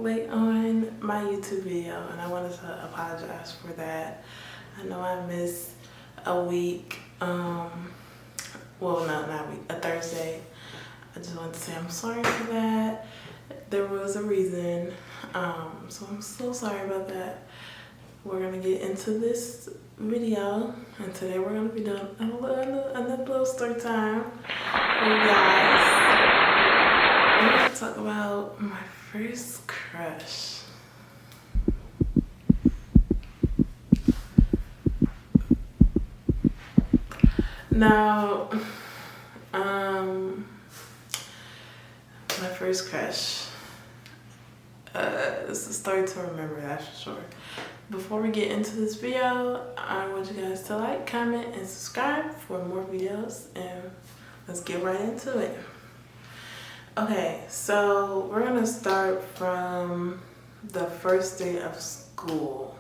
late on my YouTube video, and I wanted to apologize for that. I know I missed a week, well, no, not a week, a Thursday. I just wanted to say I'm sorry for that. There was a reason, so I'm so sorry about that. We're gonna get into this video, and today we're gonna be doing another little story time for you guys. I'm gonna talk about my first crush. Now, my first crush. It's a story to remember, that's for sure. Before we get into this video, I want you guys to like, comment, and subscribe for more videos, and let's get right into it. Okay, so we're gonna start from the first day of school.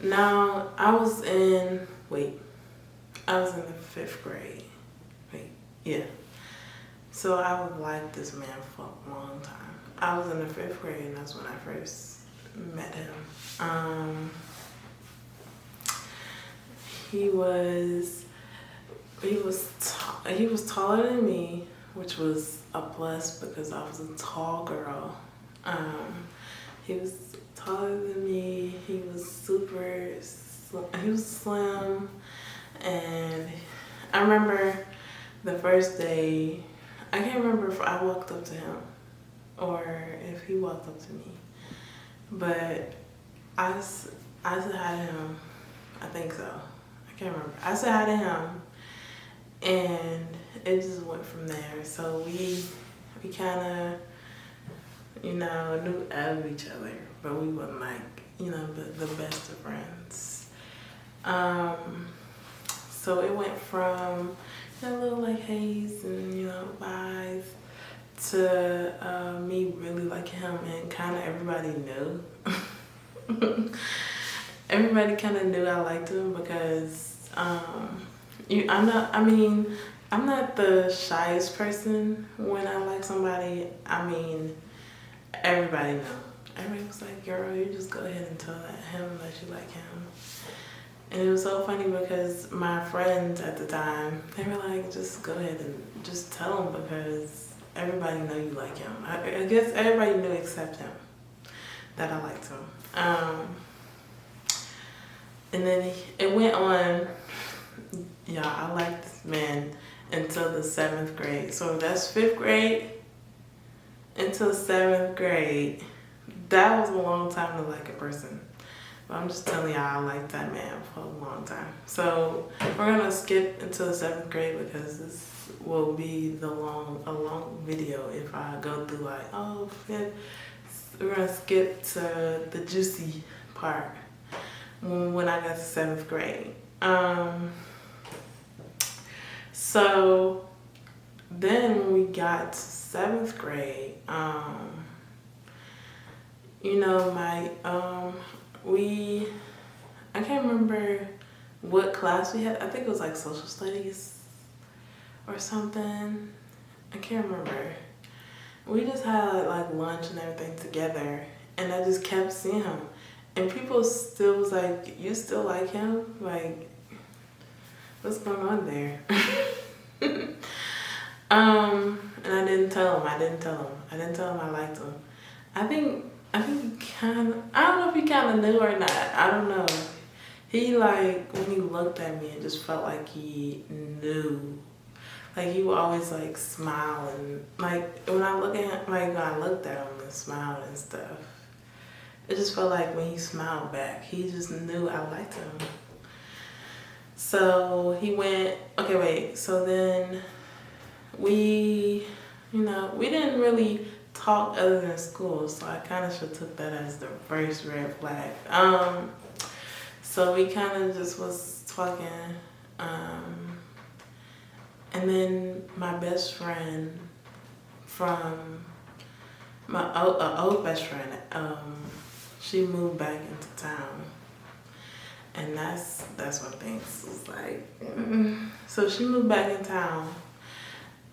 Now, I was in the 5th grade. So I would like this man for a long time. I was in the 5th grade, and that's when I first met him. He was taller than me, which was a plus because I was a tall girl. He was taller than me. He was slim, and I remember the first day. I can't remember if I walked up to him or if he walked up to me, but I said hi to him. I think so. I can't remember. I said hi to him, and it just went from there. So we kind of, knew of each other, but we weren't like, the best of friends. So it went from a little like haze and vibes to me really liking him, and kind of everybody knew. Everybody kind of knew I liked him because I'm not the shyest person when I like somebody. Everybody know. Everybody was like, girl, you just go ahead and tell him that you like him. And it was so funny because my friends at the time, they were like, just go ahead and just tell him because everybody know you like him. I guess everybody knew except him that I liked him. And then it went on, I liked this man until the 7th grade. So that's 5th grade until 7th grade. That was a long time to like a person. But I'm just telling y'all, I liked that man for a long time. So we're gonna skip into the 7th grade because this will be a long video if I go through we're gonna skip to the juicy part when I got to 7th grade. So then when we got to 7th grade, I can't remember what class we had. I think it was like social studies or something. I can't remember. We just had like lunch and everything together, and I just kept seeing him. And people still was like, you still like him? Like, what's going on there? And I didn't tell him I liked him. I think he kind of, I don't know if he kind of knew or not. I don't know. He when he looked at me, it just felt like he knew. Like he would always smile, and when I looked at him and smiled and stuff, it just felt like when he smiled back, he just knew I liked him. So he went, so then we didn't really talk other than school, so I kind of should took that as the first red flag. So we kind of just was talking, and then my best friend from my old best friend, she moved back into town, and that's what things was like. So she moved back in town,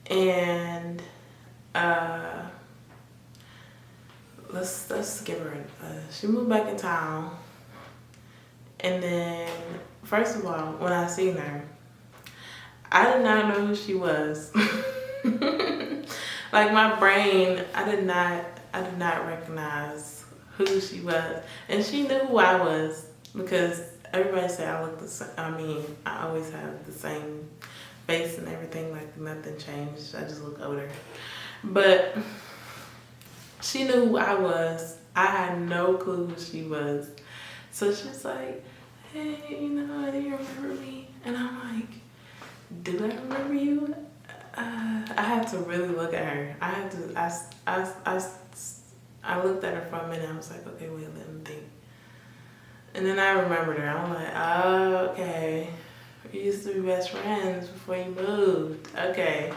and let's give her. She moved back in town, and then first of all, when I seen her, I did not know who she was. Like my brain, I did not recognize who she was, and she knew who I was because everybody said I look the same. I mean, I always have the same face and everything. Like nothing changed. I just look older, but she knew who I was. I had no clue who she was, so she's like, "Hey, do you remember me?" And I'm like, "Do I remember you?" I had to really look at her. I looked at her for a minute. I was like, okay, wait, let me think. And then I remembered her. I'm like, oh, okay. We used to be best friends before you moved. Okay.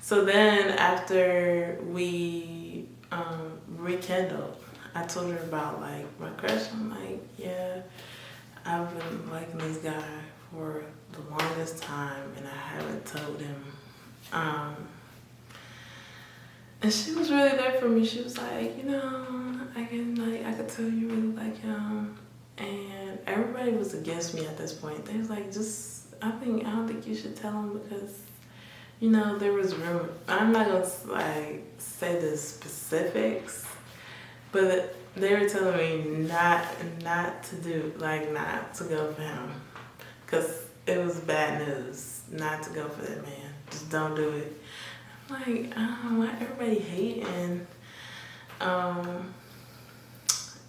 So then after we rekindled, I told her about like my crush. I'm like, yeah, I've been liking this guy for the longest time and I haven't told him. And she was really there for me. She was like, I could tell you really like him. And everybody was against me at this point. They was like, I don't think you should tell him because, there was rumor. I'm not gonna like say the specifics, but they were telling me not to go for him, cause it was bad news not to go for that man. Just don't do it. I'm like, why everybody hating?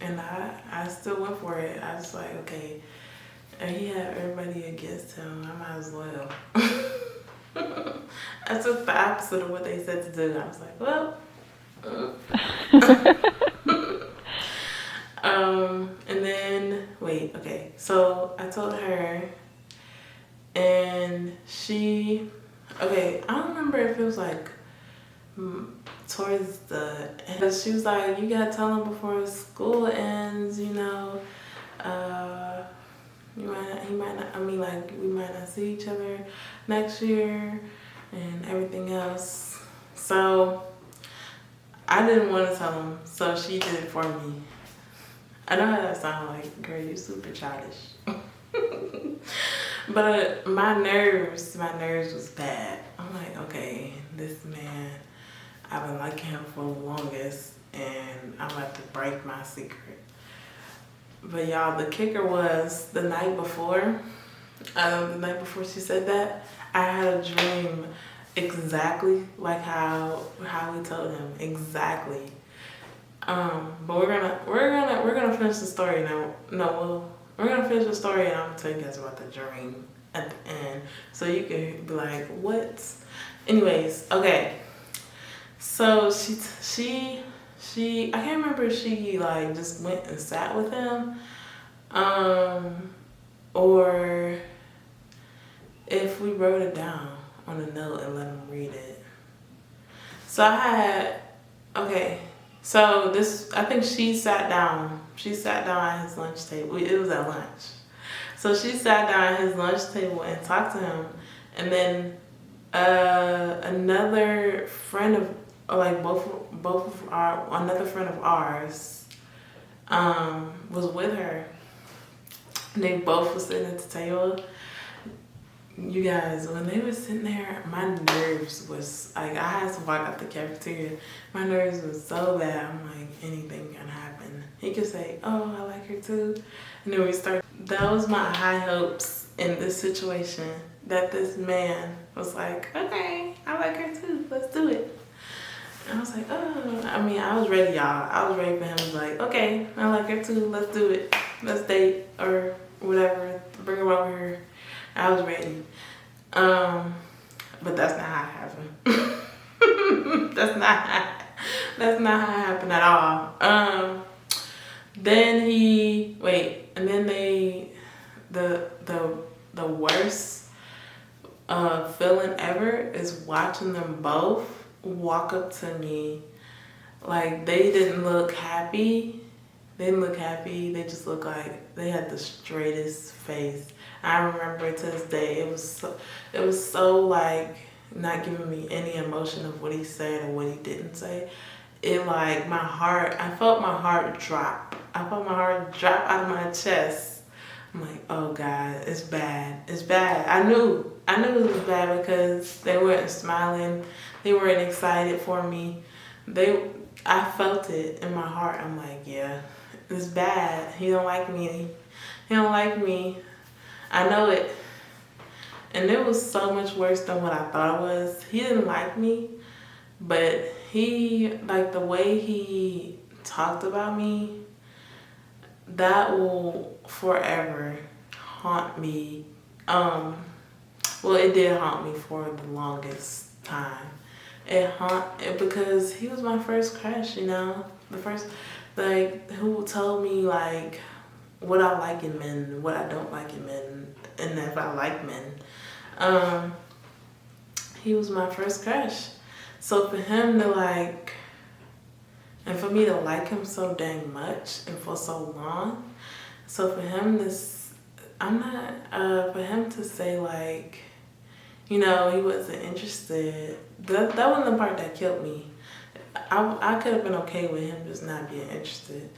And I still went for it. I was like, okay, and he had everybody against him. I might as well. I took the opposite of what they said to do. I was like, well. And then, okay. So I told her, and I don't remember if it was like towards the end. She was like, you gotta tell him before school ends, we might not see each other next year and everything else. So I didn't want to tell him, so she did it for me. I know how that sounds like, girl, you're super childish. But my nerves was bad. I'm like, okay, this man, I've been liking him for the longest and I'm about to break my secret. But y'all, the kicker was the night before she said that, I had a dream exactly like how we told him, exactly. But we're gonna finish the story now. We're gonna finish the story and I'm gonna tell you guys about the dream at the end, so you can be like, what? Anyways, okay. So she I can't remember if she like just went and sat with him, or if we wrote it down on a note and let him read it. So I think she sat down at his lunch table. It was at lunch. So she sat down at his lunch table and talked to him. And then another friend of, another friend of ours was with her. And they both were sitting at the table. You guys, when they were sitting there, my nerves was like, I had to walk out the cafeteria. My nerves was so bad. I'm like, anything can happen. He could say, oh, I like her too. And then we started. That was my high hopes in this situation, that this man was like, okay, I like her too. Let's do it. And I was like, oh, I was ready, y'all. I was ready for him to be like, okay, I like her too. Let's do it. Let's date or whatever. Bring her over here. I was ready. But that's not how it happened. That's not how it happened at all. Then the worst feeling ever is watching them both walk up to me. Like, they didn't look happy. They just looked like they had the straightest face. I remember to this day, it was so like, not giving me any emotion of what he said or what he didn't say. It like my heart, I felt my heart drop. I felt my heart drop out of my chest. I'm like, oh God, it's bad. It's bad. I knew it was bad because they weren't smiling. They weren't excited for me. I felt it in my heart. I'm like, yeah, it's bad. He don't like me. He don't like me. I know it. And it was so much worse than what I thought it was. He didn't like me, but like the way he talked about me, that will forever haunt me. Well, it did haunt me for the longest time. It because he was my first crush, the first, like, who told me like what I like in men, what I don't like in men, and if I like men. He was my first crush. So for him to like, and for me to like him so dang much and for so long, so for him to, for him to say like, he wasn't interested, that wasn't the part that killed me. I could have been okay with him just not being interested.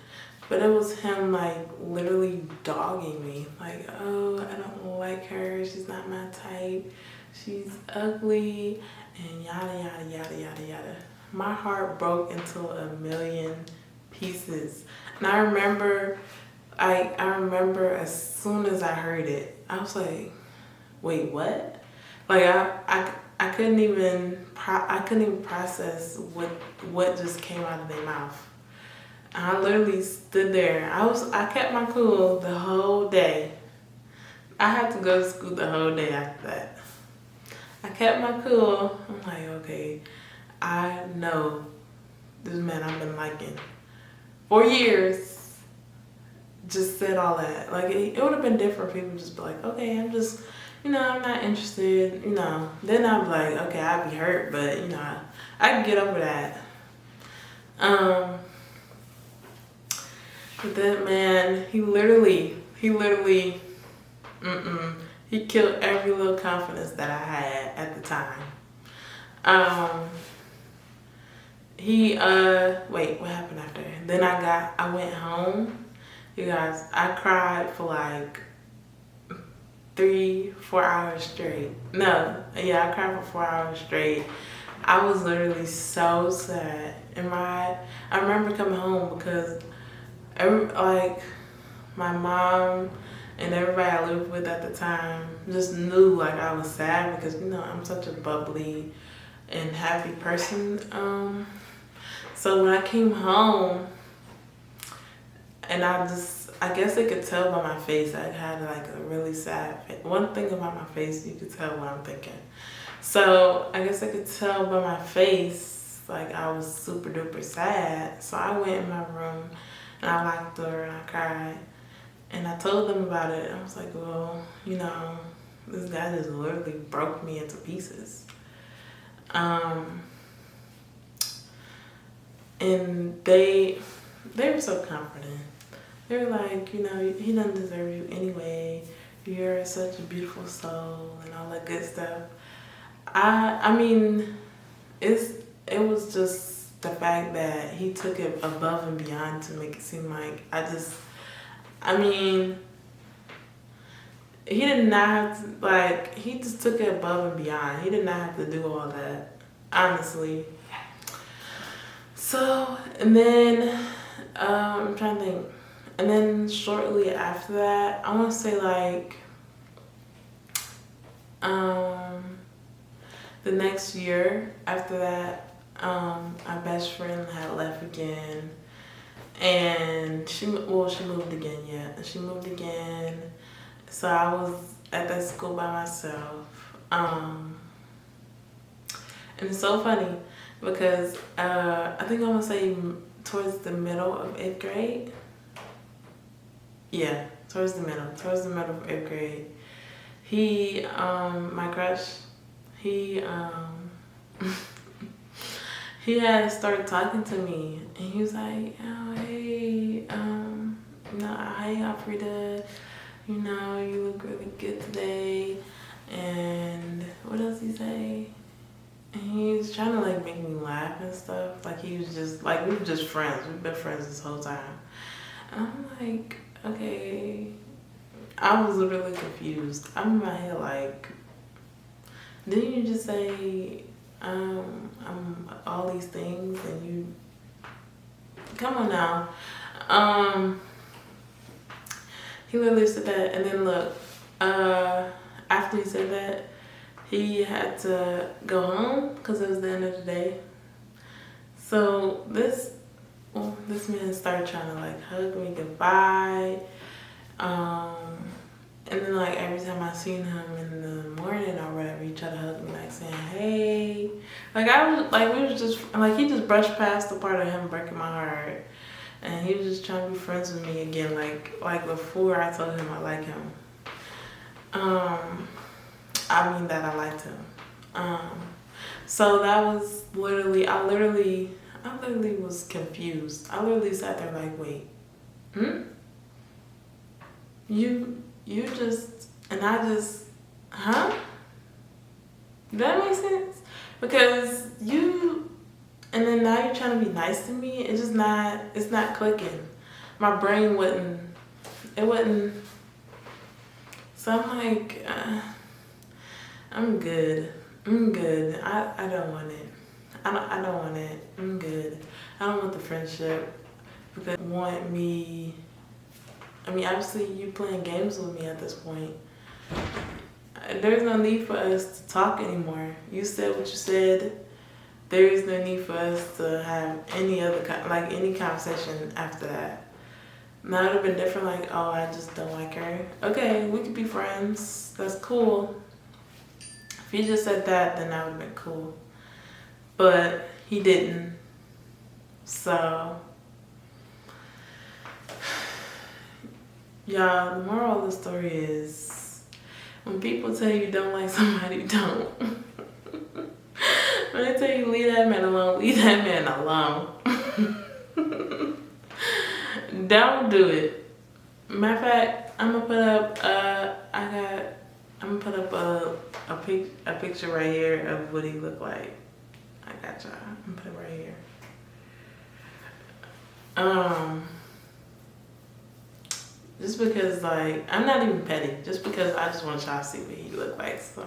But it was him like literally dogging me. Like, oh, I don't like her. She's not my type. She's ugly. And yada, yada, yada, yada, yada. My heart broke into a million pieces. And I remember as soon as I heard it, I was like, wait, what? Like I couldn't even process what just came out of their mouth. I literally stood there. I kept my cool the whole day. I had to go to school the whole day after that. I kept my cool. I'm like, okay, I know this man I've been liking for years just said all that. Like, it would have been different. People just be like, okay, I'm just, I'm not interested, Then I'd be like, okay, I'd be hurt, but, I can get over that. But that man, he literally, he killed every little confidence that I had at the time. Wait, what happened after? Then I went home. You guys, I cried for like 3-4 hours straight. No, yeah, I cried for 4 hours straight. I was literally so sad. I remember coming home because my mom and everybody I lived with at the time just knew like I was sad because I'm such a bubbly and happy person. So when I came home, and I guess they could tell by my face, I had like a really sad face. One thing about my face, you could tell what I'm thinking. So I guess I could tell by my face, like I was super duper sad. So I went in my room and I locked the door and I cried. And I told them about it. I was like, well, this guy just literally broke me into pieces. And they were so confident. They were like, he doesn't deserve you anyway. You're such a beautiful soul and all that good stuff. I mean, it was just the fact that he took it above and beyond to make it seem like he did not have to, he just took it above and beyond. He did not have to do all that, honestly. So, and then, I'm trying to think. And then shortly after that, I want to say the next year after that, our best friend had left again. And she moved again, yeah. She moved again. So I was at that school by myself. And it's so funny because I think I want to say towards the middle of 8th grade. Yeah, towards the middle of 8th grade. He, my crush, he had started talking to me, and he was like, oh, hey, hey, Alfreda, you look really good today, and what else he say? And he was trying to like make me laugh and stuff. Like he was just like, we were just friends. We've been friends this whole time. And I'm like, okay. I was really confused. I'm in my head like, didn't you just say I'm all these things and you come on now. He literally said that, and then look, after he said that, he had to go home because it was the end of the day. So this man started trying to like hug me goodbye. And then like every time I seen him in the morning or whatever, he tried to hug me like saying, hey. Like I was like, we was just like, he just brushed past the part of him breaking my heart. And he was just trying to be friends with me again, like before I told him I like him. I mean that I liked him. So that was literally, I literally was confused. I literally sat there like, wait, you just, and I just, huh? Does that make sense? Because and then now you're trying to be nice to me. It's not clicking. My brain wouldn't. So I'm like, I'm good. I don't want it. I don't want it. I'm good. I don't want the friendship because you want me. I mean, obviously you playing games with me at this point. There's no need for us to talk anymore. You said what you said. There is no need for us to have any conversation after that. Now it would have been different, like, oh, I just don't like her. Okay, we could be friends. That's cool. If he just said that, then that would have been cool. But he didn't. So, y'all, the moral of the story is, when people tell you don't like somebody, don't. When they tell you leave that man alone, leave that man alone. Don't do it. Matter of fact, I'm gonna put up a picture right here of what he looked like. I got y'all. I'm gonna put it right here. Just because like I'm not even petty, just because I just want y'all to see what he looked like, so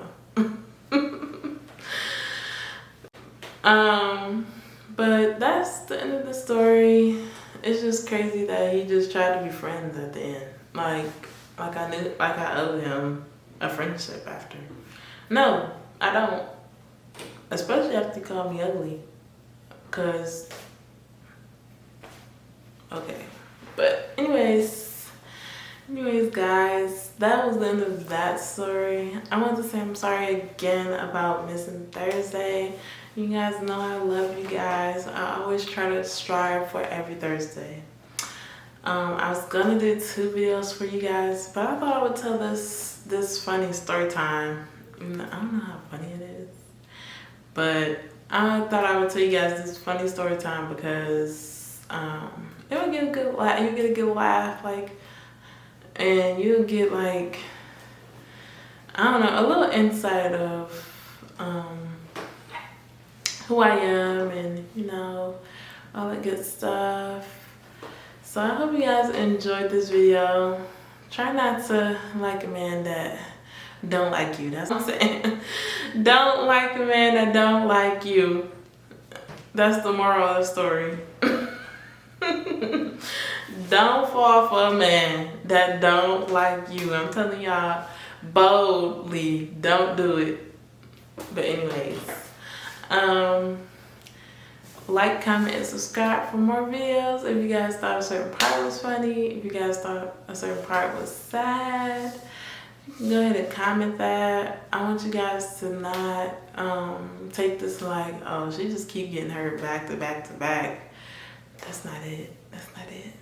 but that's the end of the story. It's just crazy that he just tried to be friends at the end. Like I owe him a friendship after. No, I don't. Especially after he called me ugly. Cause okay. But anyways guys, that was the end of that story. I want to say I'm sorry again about missing Thursday. You guys know I love you guys. I always try to strive for every Thursday. I was gonna do 2 videos for you guys, but I thought I would tell this funny story time. I don't know how funny it is, but I thought I would tell you guys this funny story time because it would get a good laugh. You get a good laugh, like, and you'll get like, I don't know, a little insight of who I am and all that good stuff. So I hope you guys enjoyed this video. Try not to like a man that don't like you. That's what I'm saying. Don't like a man that don't like you. That's the moral of the story. Don't fall for a man that don't like you. I'm telling y'all boldly, don't do it. But anyways, like, comment, and subscribe for more videos. If you guys thought a certain part was funny, if you guys thought a certain part was sad, you can go ahead and comment that. I want you guys to not take this like, oh, she just keep getting hurt back to back to back. That's not it. That's not it.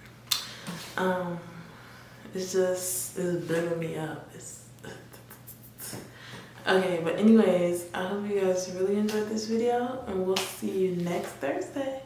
It's building me up. Okay, but anyways, I hope you guys really enjoyed this video, and we'll see you next Thursday.